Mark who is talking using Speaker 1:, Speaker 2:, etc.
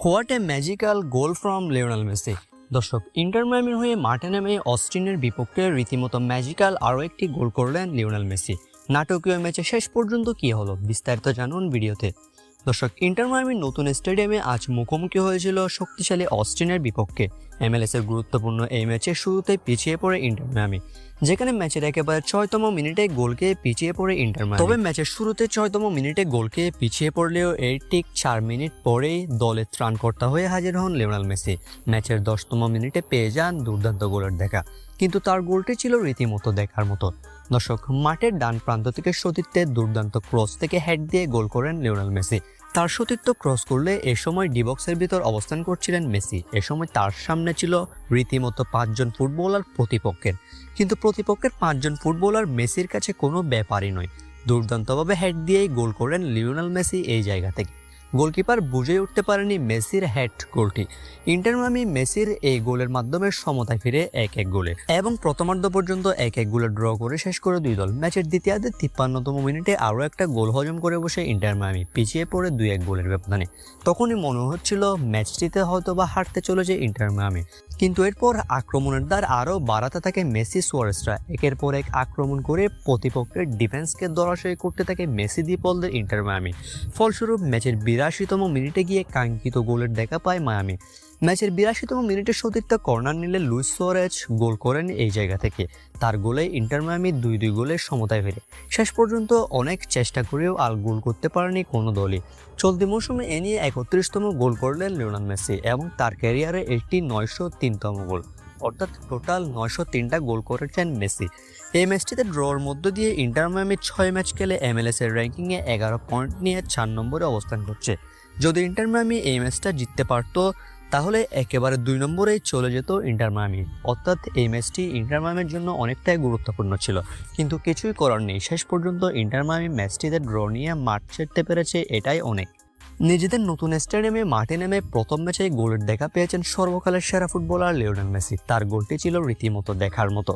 Speaker 1: What a magical goal from Lionel Messi. দর্শক, inter মায়ামির হয়ে মাঠে নেমে অস্টিনের বিপক্ষে রীতিমতো ম্যাজিক্যাল আরও একটি গোল করলেন লিওনেল মেসি। নাটকীয় ম্যাচে শেষ পর্যন্ত কি হলো বিস্তারিত জানুন ভিডিওতে। দর্শক, ইন্টার মায়ামির নতুন স্টেডিয়ামে আজ মুখোমুখি হয়েছিল শক্তিশালী অস্টিনের বিপক্ষে। MLS এর গুরুত্বপূর্ণ এই ম্যাচের শুরুতে পিছিয়ে পড়ে ইন্টার মায়ামি, যেখানে ম্যাচের একেবারে ৬তম মিনিটে গোলকে পিছিয়ে পড়ে ইন্টার মায়ামি। তবে ম্যাচের শুরুতে ৬তম মিনিটে গোলকে পিছিয়ে পড়লেও এর ঠিক ৪ মিনিট পরেই দলে ত্রাণকর্তা হয়ে হাজির হন লিওনেল মেসি। ম্যাচের ১০তম মিনিটে পেয়ে যান দুর্দান্ত গোলের দেখা, কিন্তু তার গোলটি ছিল রীতিমতো দেখার মতো। দর্শক, মাঠের ডান প্রান্ত থেকে সতীর্থের দুর্দান্ত ক্রস থেকে হেড দিয়ে গোল করেন লিওনেল মেসি। তার সতীর্থ ক্রস করলে এ সময় ডিবক্সের ভিতর অবস্থান করছিলেন মেসি। এ সময় তার সামনে ছিল রীতিমতো ৫ জন ফুটবলার প্রতিপক্ষের, কিন্তু প্রতিপক্ষের ৫ জন ফুটবলার মেসির কাছে কোনো ব্যাপারই নয়। দুর্দান্তভাবে হেড দিয়েই গোল করেন লিওনেল মেসি এই জায়গা থেকে। গোলকিপার বুঝে উঠতে পারেনি মেসির হেড গোলটি। ইন্টার মায়ামি মেসির এই গোলের মাধ্যমে সমতায় ফিরে ১-১ গোলে এবং প্রথমার্ধ পর্যন্ত ১-১ গোলে ড্র করে শেষ করে দুই দল। ম্যাচের দ্বিতীয়ার্ধে ৫৩তম মিনিটে আরও একটা গোল হজম করে বসে ইন্টার মায়ামি পিছিয়ে পড়ে ২-১ গোলের ব্যবধানে। তখনই মনে হচ্ছিল ম্যাচটিতে হয়তো বা হারতে চলেছে ইন্টার মায়ামি, কিন্তু এরপর আক্রমণের দ্বার আরও বাড়াতে থাকে মেসি সুয়ারেসরা। একের পর এক আক্রমণ করে প্রতিপক্ষের ডিফেন্সকে ধরাশায়ী করতে থাকে মেসি দ্বিপলদের ইন্টার মায়ামি। ফলস্বরূপ ম্যাচের ৮২তম মিনিটে গিয়ে কাঙ্ক্ষিত গোলের দেখা পায় মায়ামি। ম্যাচের ৮২তম মিনিটে সতীর্থ কর্নার নিলে লুইস সুয়ারেজ গোল করেন এই জায়গা থেকে। তার গোলে ইন্টার মায়ামি ২-২ গোলের সমতায় ফেরে। শেষ পর্যন্ত অনেক চেষ্টা করেও আর গোল করতে পারেনি কোনো দলই। চলতি মৌসুমে এ নিয়ে ৩১তম গোল করলেন লিওনেল মেসি এবং তার ক্যারিয়ারে এটি ৯০৩তম গোল, অর্থাৎ টোটাল ৯০৩টা গোল করেছেন মেসি। এই ম্যাচটিতে ড্রর মধ্য দিয়ে ইন্টার মায়ামি ৬ ম্যাচ খেলে MLS এর র্যাঙ্কিংয়ে ১১ পয়েন্ট নিয়ে ৪ নম্বরে অবস্থান করছে। যদি ইন্টার মায়ামি এই ম্যাচটা জিততে পারত তাহলে একেবারে ২ নম্বরেই চলে যেত ইন্টার মায়ামি, অর্থাৎ এই ম্যাচটি ইন্টার মায়ামির জন্য অনেকটাই গুরুত্বপূর্ণ ছিল। কিন্তু কিছুই করার নেই, শেষ পর্যন্ত ইন্টার মায়ামি ম্যাচটিতে ড্র নিয়ে মাঠ ছেড়তে পেরেছে, এটাই অনেক। নিজেদের নতুন স্টেডিয়ামে মাঠে নেমে প্রথম ম্যাচে গোলের দেখা পেয়েছেন সর্বকালের সেরা ফুটবলার লিওনেল মেসি। তার গোলটি ছিল রীতিমতো দেখার মতো।